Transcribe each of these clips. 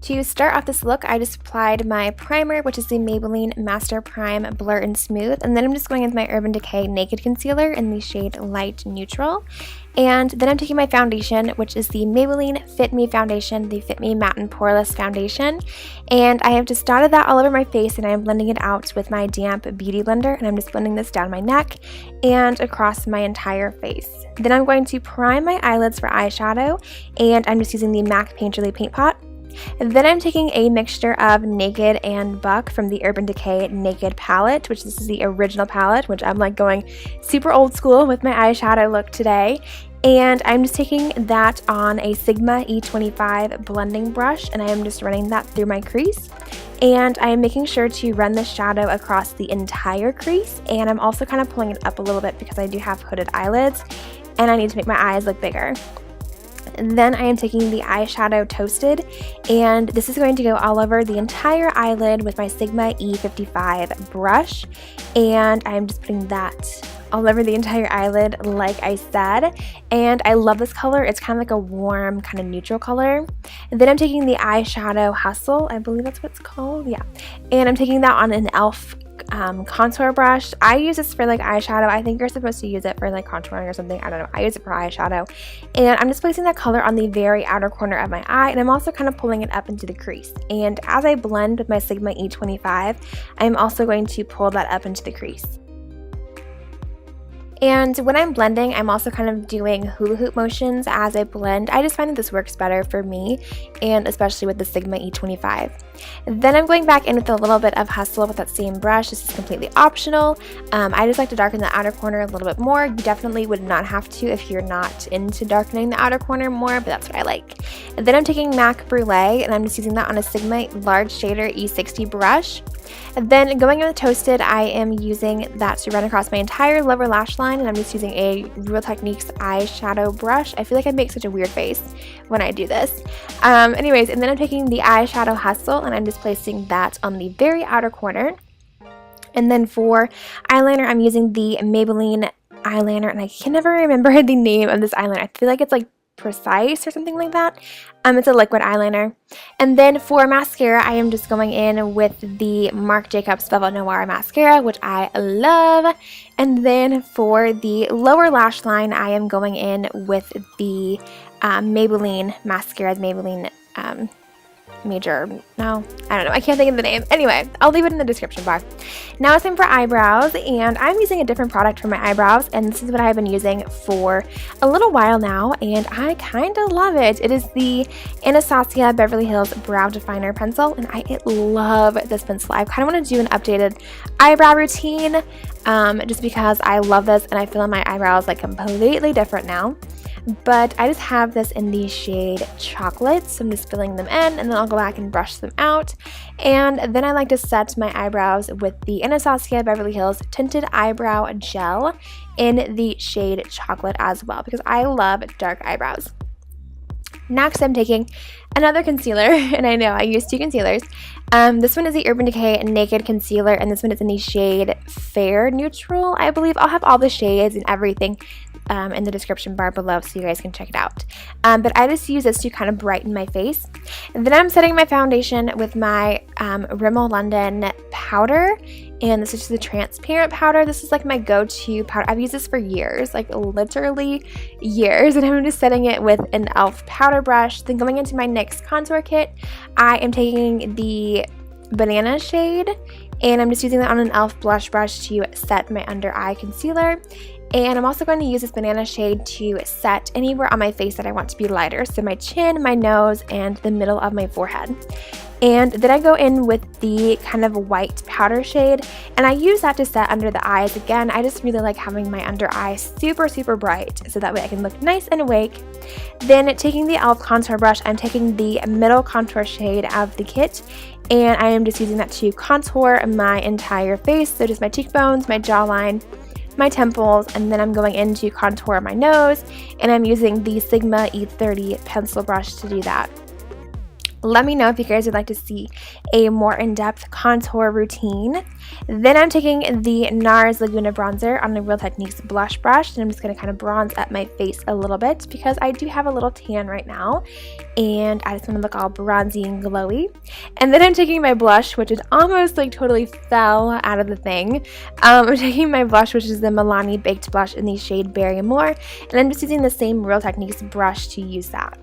To start off this look, I just applied my primer, which is the Maybelline Master Prime Blur and Smooth, and then I'm just going into my Urban Decay Naked Concealer in the shade Light Neutral. And then I'm taking my foundation, which is the Maybelline Fit Me Foundation, the Fit Me Matte and Poreless Foundation. And I have just dotted that all over my face, and I am blending it out with my damp beauty blender, and I'm just blending this down my neck and across my entire face. Then I'm going to prime my eyelids for eyeshadow, and I'm just using the MAC Painterly Paint Pot. And then I'm taking a mixture of Naked and Buck from the Urban Decay Naked palette, which this is the original palette, which I'm like going super old school with my eyeshadow look today. And I'm just taking that on a Sigma E25 blending brush, and I am just running that through my crease. And I am making sure to run the shadow across the entire crease, and I'm also kind of pulling it up a little bit because I do have hooded eyelids, and I need to make my eyes look bigger. And then I am taking the eyeshadow Toasted, and this is going to go all over the entire eyelid with my Sigma E55 brush, and I'm just putting that all over the entire eyelid like I said. And I love this color. It's kind of like a warm kind of neutral color. And then I'm taking the eyeshadow Hustle, I believe that's what it's called, yeah, and I'm taking that on an e.l.f. Contour brush. I use this for like eyeshadow. I think you're supposed to use it for like contouring or something. I don't know. I use it for eyeshadow. And I'm just placing that color on the very outer corner of my eye, and I'm also kind of pulling it up into the crease. And as I blend with my Sigma E25, I'm also going to pull that up into the crease. And when I'm blending, I'm also kind of doing hula hoop motions as I blend. I just find that this works better for me, and especially with the Sigma E25. Then I'm going back in with a little bit of Hustle with that same brush. This is completely optional. I just like to darken the outer corner a little bit more. You definitely would not have to if you're not into darkening the outer corner more, but that's what I like. And then I'm taking MAC Brule, and I'm just using that on a Sigma Large Shader E60 brush. And then going in with Toasted, I am using that to run across my entire lower lash line, and I'm just using a Real Techniques eyeshadow brush. I feel like I make such a weird face when I do this. Anyways, and then I'm taking the eyeshadow Hustle, and I'm just placing that on the very outer corner. And then for eyeliner, I'm using the Maybelline eyeliner, and I can never remember the name of this eyeliner. I feel like it's like Precise or something like that. It's a liquid eyeliner. And then for mascara, I am just going in with the Marc Jacobs Velvet Noir mascara, which I love. And then for the lower lash line, I am going in with the Maybelline mascara, Maybelline Major, no, I don't know, I can't think of the name. Anyway, I'll leave it in the description bar. Now it's time for eyebrows, and I'm using a different product for my eyebrows, and this is what I've been using for a little while now, and I kind of love it. It is the Anastasia Beverly Hills Brow Definer Pencil, and I love this pencil. I kind of want to do an updated eyebrow routine, just because I love this, and I feel my eyebrows like completely different now. But I just have this in the shade Chocolate, so I'm just filling them in, and then I'll go back and brush them out. And then I like to set my eyebrows with the Anastasia Beverly Hills Tinted Eyebrow Gel in the shade Chocolate as well, because I love dark eyebrows. Next, I'm taking another concealer, and I know I use two concealers. This one is the Urban Decay Naked Concealer, and this one is in the shade Fair Neutral, I believe. I'll have all the shades and everything in the description bar below so you guys can check it out. But I just use this to kind of brighten my face. And then I'm setting my foundation with my Rimmel London powder, and this is just the transparent powder. This is like my go-to powder. I've used this for years, like literally years, and I'm just setting it with an e.l.f. powder brush. Then going into my NYX Contour Kit, I am taking the Banana shade, and I'm just using that on an e.l.f. blush brush to set my under eye concealer. And I'm also going to use this Banana shade to set anywhere on my face that I want to be lighter, so my chin, my nose, and the middle of my forehead. And then I go in with the kind of white powder shade, and I use that to set under the eyes. Again, I just really like having my under eye super, super bright, so that way I can look nice and awake. Then taking the e.l.f. contour brush, I'm taking the middle contour shade of the kit, and I am just using that to contour my entire face, so just my cheekbones, my jawline, my temples, and then I'm going in to contour my nose, and I'm using the Sigma E30 pencil brush to do that. Let me know if you guys would like to see a more in-depth contour routine. Then I'm taking the NARS Laguna bronzer on the Real Techniques blush brush, and I'm just going to kind of bronze up my face a little bit because I do have a little tan right now, and I just want to look all bronzy and glowy. And then I'm taking my blush, which is almost like totally fell out of the thing. I'm taking my blush, which is the Milani Baked Blush in the shade Berry Amore, and I'm just using the same Real Techniques brush to use that.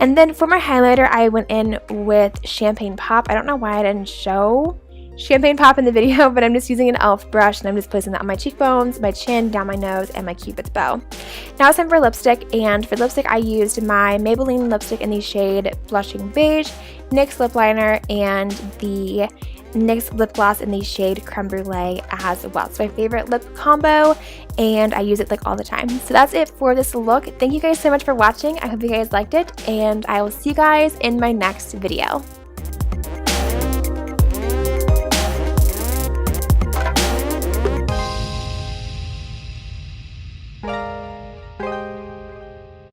And then for my highlighter, I went in with Champagne Pop. I don't know why I didn't show Champagne Pop in the video, but I'm just using an e.l.f. brush, and I'm just placing that on my cheekbones, my chin, down my nose, and my Cupid's bow. Now it's time for lipstick, and for lipstick I used my Maybelline lipstick in the shade Blushing Beige, NYX Lipliner, and the NYX lip gloss in the shade Creme Brulee as well. It's my favorite lip combo, and I use it like all the time. So that's it for this look. Thank you guys so much for watching. I hope you guys liked it, and I will see you guys in my next video.